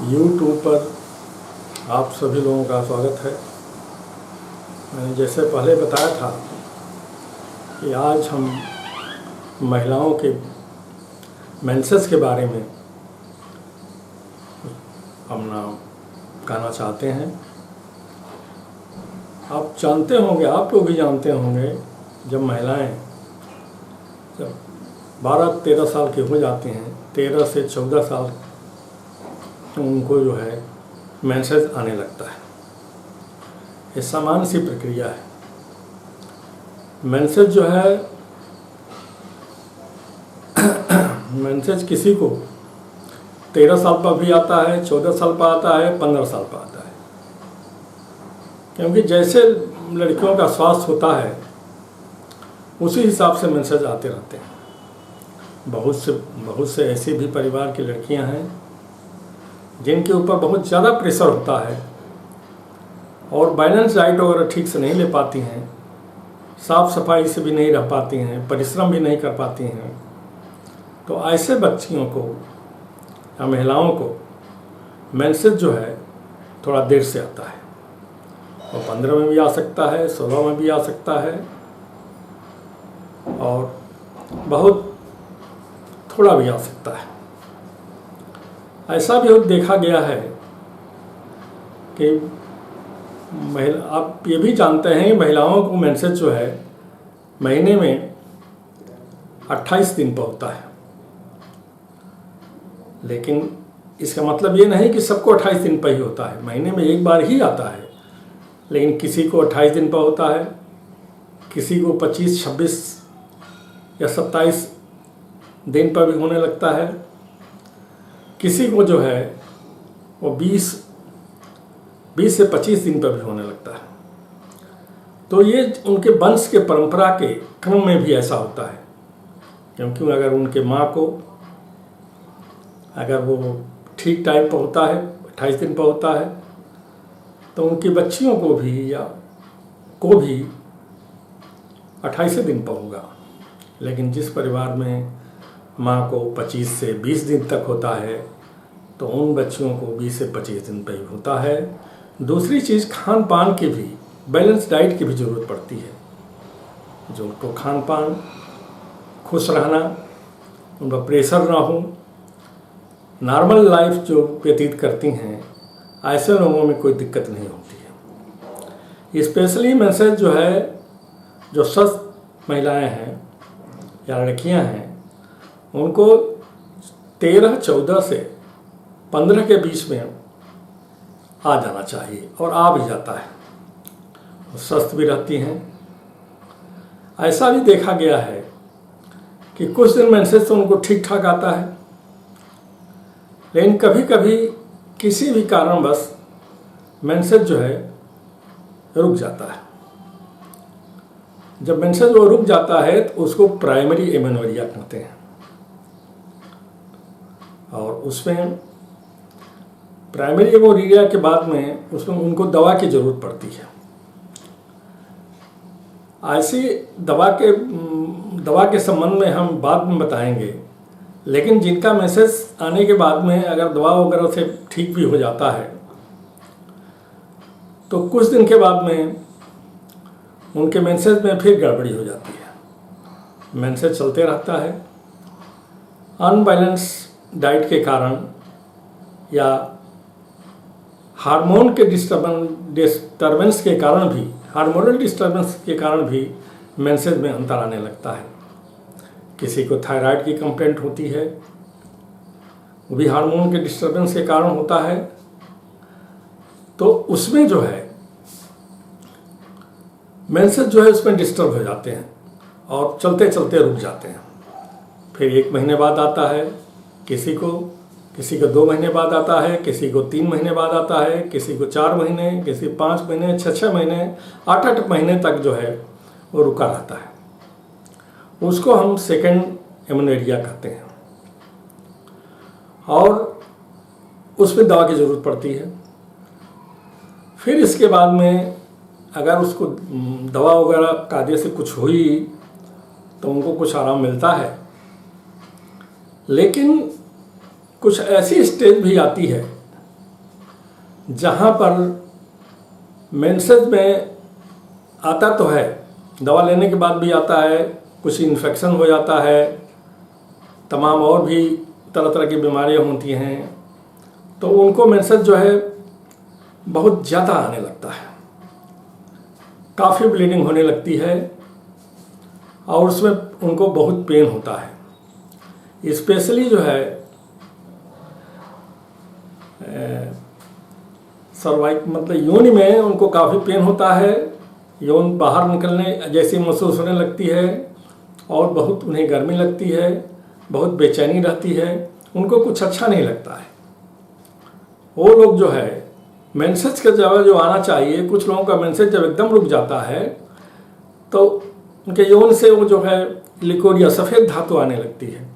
YouTube पर आप सभी लोगों का स्वागत है। मैंने जैसे पहले बताया था कि आज हम महिलाओं के मेंसेस के बारे में अपना कहना चाहते हैं। आप जानते होंगे, आप लोग भी जानते होंगे, जब महिलाएं जब 12-13 साल की हो जाती हैं, 13 से 14 साल तो उनको जो है मेंसेस आने लगता है। ये सामान्य सी प्रक्रिया है। मेंसेस जो है मेंसेस किसी को 13 साल पर भी आता है, 14 साल पर आता है, 15 साल पर आता है। क्योंकि जैसे लड़कियों का स्वास्थ्य होता है उसी हिसाब से मेंसेस आते रहते हैं। बहुत से ऐसे भी परिवार की लड़कियां हैं जिनके ऊपर बहुत ज़्यादा प्रेशर होता है और बैलेंस डाइट वगैरह ठीक से नहीं ले पाती हैं, साफ़ सफाई से भी नहीं रह पाती हैं, परिश्रम भी नहीं कर पाती हैं। तो ऐसे बच्चियों को या महिलाओं को मेंसेस जो है थोड़ा देर से आता है और 15 में भी आ सकता है, 16 में भी आ सकता है और बहुत थोड़ा भी आ सकता है। ऐसा भी देखा गया है कि आप ये भी जानते हैं महिलाओं को मेंसेस जो है महीने में 28 दिन पर होता है। लेकिन इसका मतलब ये नहीं कि सबको 28 दिन पर ही होता है, महीने में एक बार ही आता है। लेकिन किसी को 28 दिन पर होता है, किसी को 25, 26 या 27 दिन पर भी होने लगता है, किसी को जो है वो 20 से 25 दिन पर भी होने लगता है। तो ये उनके वंश के परंपरा के क्रम में भी ऐसा होता है। क्योंकि अगर उनके माँ को अगर वो ठीक टाइम पर होता है, 28 दिन पर होता है, तो उनकी बच्चियों को भी 28 दिन पर होगा। लेकिन जिस परिवार में माँ को 25 से 20 दिन तक होता है तो उन बच्चियों को 20 से 25 दिन पर ही होता है। दूसरी चीज़, खान पान की भी, बैलेंस डाइट की भी ज़रूरत पड़ती है। जो उनको खान पान, खुश रहना, उन पर प्रेशर ना हो, नॉर्मल लाइफ जो व्यतीत करती हैं, ऐसे लोगों में कोई दिक्कत नहीं होती है। स्पेशली मेंसेस जो है, जो स्वस्थ महिलाएं हैं या लड़कियां हैं, उनको 13, 14 से 15 के बीच में आ जाना चाहिए और आ भी जाता है, स्वस्थ भी रहती हैं। ऐसा भी देखा गया है कि कुछ दिन मेंसेस तो उनको ठीक ठाक आता है, लेकिन कभी कभी किसी भी कारणवश मेंसेस जो है रुक जाता है। जब मेंसेस वो रुक जाता है तो उसको प्राइमरी एमेनोरिया कहते हैं और उसमें प्राइमरी एमेनोरिया के बाद में उसमें उनको दवा की ज़रूरत पड़ती है। ऐसी दवा के संबंध में हम बाद में बताएंगे। लेकिन जिनका मेंसेस आने के बाद में अगर दवा वगैरह से ठीक भी हो जाता है तो कुछ दिन के बाद में उनके मेंसेस में फिर गड़बड़ी हो जाती है। मेंसेस चलते रहता है, अनबैलेंस डाइट के कारण या हार्मोन के डिस्टर्बेंस के कारण भी, हार्मोनल डिस्टर्बेंस के कारण भी मेंसेस में अंतर आने लगता है। किसी को थायराइड की कंप्लेंट होती है, वो भी हार्मोन के डिस्टर्बेंस के कारण होता है। तो उसमें जो है मेंसेस जो है उसमें डिस्टर्ब हो जाते हैं और चलते चलते रुक जाते हैं। फिर 1 महीने बाद आता है, किसी को 2 महीने बाद आता है, किसी को 3 महीने बाद आता है, किसी को 4 महीने, किसी 5 महीने, 6 महीने, 8 महीने तक जो है वो रुका रहता है। उसको हम सेकेंड एमेनोरिया कहते हैं और उसमें दवा की ज़रूरत पड़ती है। फिर इसके बाद में अगर उसको दवा वगैरह कायदे से कुछ हुई तो उनको कुछ आराम मिलता है। लेकिन कुछ ऐसी स्टेज भी आती है जहाँ पर मेंसेस में आता तो है, दवा लेने के बाद भी आता है, कुछ इन्फेक्शन हो जाता है, तमाम और भी तरह तरह की बीमारियाँ होती हैं, तो उनको मेंसेस जो है बहुत ज़्यादा आने लगता है, काफ़ी ब्लीडिंग होने लगती है और उसमें उनको बहुत पेन होता है। स्पेशली जो है सर्वाइक मतलब योनि में उनको काफ़ी पेन होता है, यौन बाहर निकलने जैसी महसूस होने लगती है और बहुत उन्हें गर्मी लगती है, बहुत बेचैनी रहती है, उनको कुछ अच्छा नहीं लगता है। वो लोग जो है मेंसेस का जो आना चाहिए, कुछ लोगों का मेंसेस जब एकदम रुक जाता है तो उनके यौन से वो जो है लिकोरिया सफ़ेद धातु आने लगती है,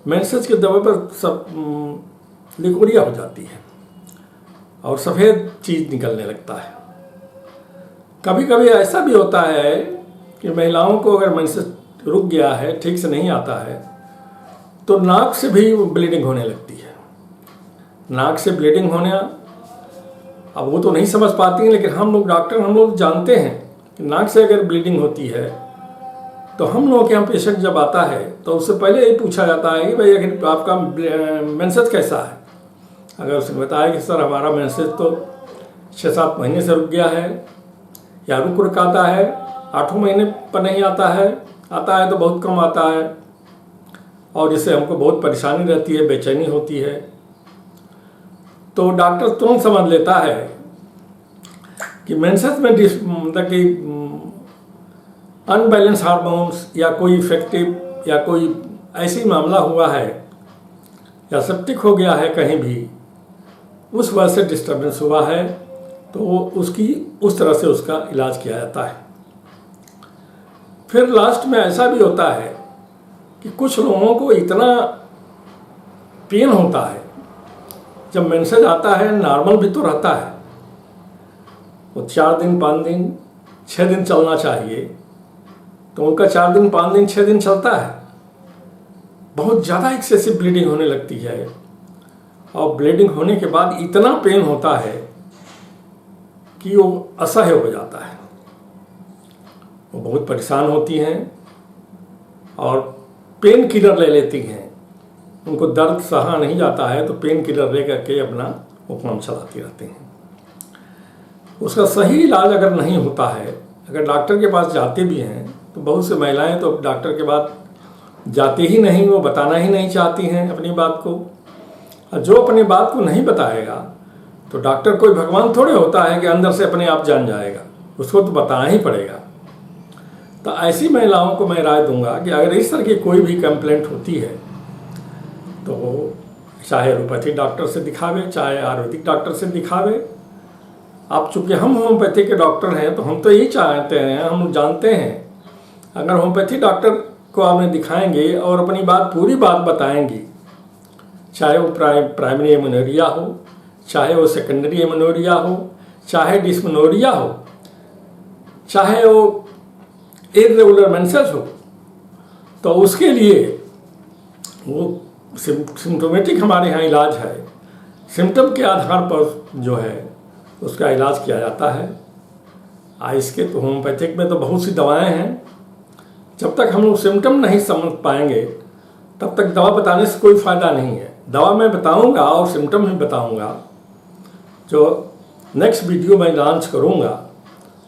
मेंसेस के दवा पर सब लिकोरिया हो जाती है और सफ़ेद चीज़ निकलने लगता है। कभी कभी ऐसा भी होता है कि महिलाओं को अगर मेंसेस रुक गया है, ठीक से नहीं आता है, तो नाक से भी ब्लीडिंग होने लगती है। नाक से ब्लीडिंग होने, अब वो तो नहीं समझ पाती हैं, लेकिन हम लोग डॉक्टर हम लोग जानते हैं कि नाक से अगर ब्लीडिंग होती है तो हम लोगों के यहाँ पेशेंट जब आता है तो उससे पहले यही पूछा जाता है कि भाई अगर आपका मेंसेस कैसा है। अगर उसने बताया कि सर हमारा मेंसेस तो 6-7 महीने से रुक गया है या रुक आता है, 8 महीने पर नहीं आता है तो बहुत कम आता है और जिससे हमको बहुत परेशानी रहती है, बेचैनी होती है, तो डॉक्टर तुरंत समझ लेता है कि मेंसेस में मतलब कि अनबैलेंस हार्मोन्स या कोई इफेक्टिव या कोई ऐसी मामला हुआ है या सेप्टिक हो गया है कहीं भी, उस वजह से डिस्टर्बेंस हुआ है, तो उसकी उस तरह से उसका इलाज किया जाता है। फिर लास्ट में ऐसा भी होता है कि कुछ लोगों को इतना पेन होता है जब मेंसेस आता है, नॉर्मल भी तो रहता है, वो 4 दिन 5 दिन 6 दिन चलना चाहिए, तो उनका 4 दिन 5 दिन 6 दिन चलता है, बहुत ज़्यादा एक्सेसिव ब्लीडिंग होने लगती है और ब्लीडिंग होने के बाद इतना पेन होता है कि वो असह्य हो जाता है। वो बहुत परेशान होती हैं और पेन किलर ले लेती हैं, उनको दर्द सहा नहीं जाता है तो पेन किलर ले करके अपना वो काम चलाती रहती हैं। उसका सही इलाज अगर नहीं होता है, अगर डॉक्टर के पास जाते भी हैं तो बहुत सी महिलाएं तो डॉक्टर के पास जाते ही नहीं, वो बताना ही नहीं चाहती हैं अपनी बात को। और जो अपनी बात को नहीं बताएगा तो डॉक्टर कोई भगवान थोड़े होता है कि अंदर से अपने आप जान जाएगा, उसको तो बताना ही पड़ेगा। तो ऐसी महिलाओं को मैं राय दूंगा कि अगर इस तरह की कोई भी कंप्लेंट होती है तो चाहे एलोपैथिक डॉक्टर से दिखावे, चाहे आयुर्वेदिक डॉक्टर से दिखावे। अब चूँकि हम होम्योपैथी के डॉक्टर हैं तो हम तो यही चाहते हैं, हम जानते हैं अगर होम्योपैथी डॉक्टर को आपने दिखाएंगे और अपनी बात पूरी बात बताएंगी, चाहे वो प्राइमरी एमेनोरिया हो, चाहे वो सेकेंडरी एमेनोरिया हो, चाहे डिस्मेनोरिया हो, चाहे वो इर्रेगुलर मेंसेस हो, तो उसके लिए वो सिम्टोमेटिक हमारे यहाँ इलाज है, सिम्टम के आधार पर जो है उसका इलाज किया जाता है। इसके तो होम्योपैथिक में तो बहुत सी दवाएं हैं, जब तक हम लोग सिम्टम नहीं समझ पाएंगे तब तक दवा बताने से कोई फ़ायदा नहीं है। दवा मैं बताऊंगा और सिम्टम भी बताऊंगा, जो नेक्स्ट वीडियो मैं लॉन्च करूंगा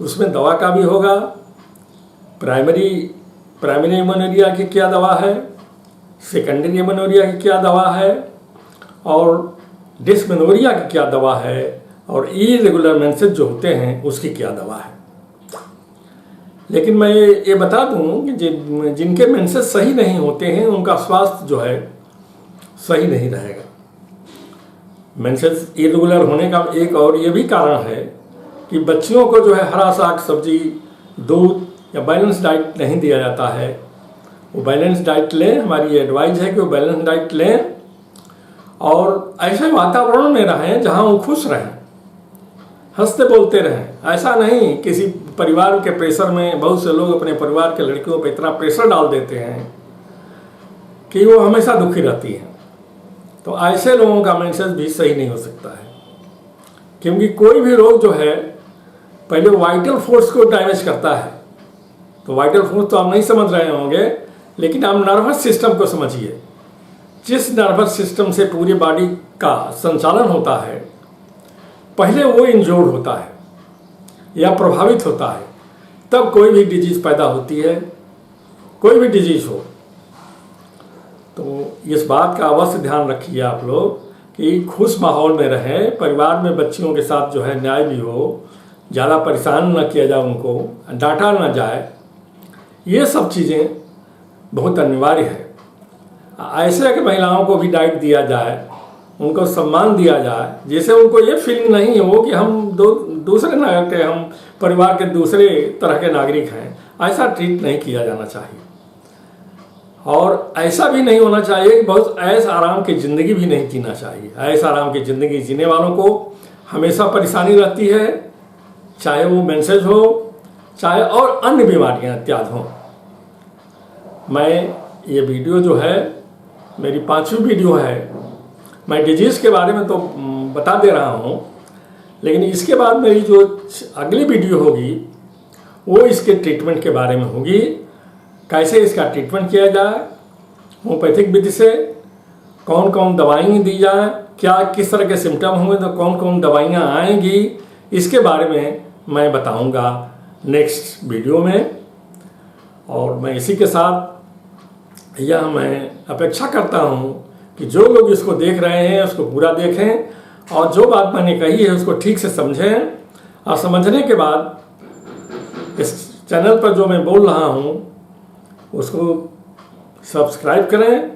उसमें दवा का भी होगा, प्राइमरी एमेनोरिया की क्या दवा है, सेकेंडरी एमेनोरिया की क्या दवा है और डिस्मेनोरिया की क्या दवा है और इरेगुलर मेंसेस जो होते हैं उसकी क्या दवा है। लेकिन मैं ये बता दूं कि जिनके मेंसेस सही नहीं होते हैं उनका स्वास्थ्य जो है सही नहीं रहेगा। मेंसेस इरेगुलर होने का एक और ये भी कारण है कि बच्चियों को जो है हरा साग सब्जी, दूध या बैलेंस डाइट नहीं दिया जाता है। वो बैलेंस डाइट लें, हमारी एडवाइस है कि वो बैलेंस डाइट लें और ऐसे वातावरण में रहें जहाँ वो खुश रहें, हंसते बोलते रहें। ऐसा नहीं किसी परिवार के प्रेशर में, बहुत से लोग अपने परिवार के लड़कियों पर इतना प्रेशर डाल देते हैं कि वो हमेशा दुखी रहती हैं, तो ऐसे लोगों का मेंसेस भी सही नहीं हो सकता है। क्योंकि कोई भी रोग जो है पहले वाइटल फोर्स को डैमेज करता है। तो वाइटल फोर्स तो आप नहीं समझ रहे होंगे, लेकिन आप नर्वस सिस्टम को समझिए। जिस नर्वस सिस्टम से पूरी बॉडी का संचालन होता है, पहले वो इंजोर्ड होता है या प्रभावित होता है, तब कोई भी डिजीज पैदा होती है, कोई भी डिजीज हो। तो इस बात का अवश्य ध्यान रखिए आप लोग कि खुश माहौल में रहें, परिवार में बच्चियों के साथ जो है न्याय भी हो, ज़्यादा परेशान न किया जाए, उनको डांटा ना जाए। ये सब चीज़ें बहुत अनिवार्य है। ऐसे कि महिलाओं को भी डाइट दिया जाए, उनको सम्मान दिया जाए, जिससे उनको ये फीलिंग नहीं हो कि हम दूसरे नागरिक हैं, हम परिवार के दूसरे तरह के नागरिक हैं। ऐसा ट्रीट नहीं किया जाना चाहिए। और ऐसा भी नहीं होना चाहिए कि बहुत ऐश आराम की ज़िंदगी भी नहीं जीना चाहिए। ऐश आराम की ज़िंदगी जीने वालों को हमेशा परेशानी रहती है, चाहे वो मेंसेज हो, चाहे और अन्य बीमारियां इत्यादि हों। मैं ये वीडियो जो है मेरी 5वीं वीडियो है। मैं डिजीज़ के बारे में तो बता दे रहा हूँ, लेकिन इसके बाद मेरी जो अगली वीडियो होगी वो इसके ट्रीटमेंट के बारे में होगी। कैसे इसका ट्रीटमेंट किया जाए, होम्योपैथिक विधि से कौन कौन दवाइयाँ दी जाए, क्या किस तरह के सिम्टम होंगे तो कौन कौन दवाइयाँ आएंगी, इसके बारे में मैं बताऊंगा नेक्स्ट वीडियो में। और मैं इसी के साथ यह मैं अपेक्षा करता हूँ कि जो लोग इसको देख रहे हैं उसको पूरा देखें और जो बात मैंने कही है उसको ठीक से समझें। और समझने के बाद इस चैनल पर जो मैं बोल रहा हूँ उसको सब्सक्राइब करें,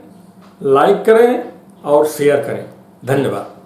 लाइक करें और शेयर करें। धन्यवाद।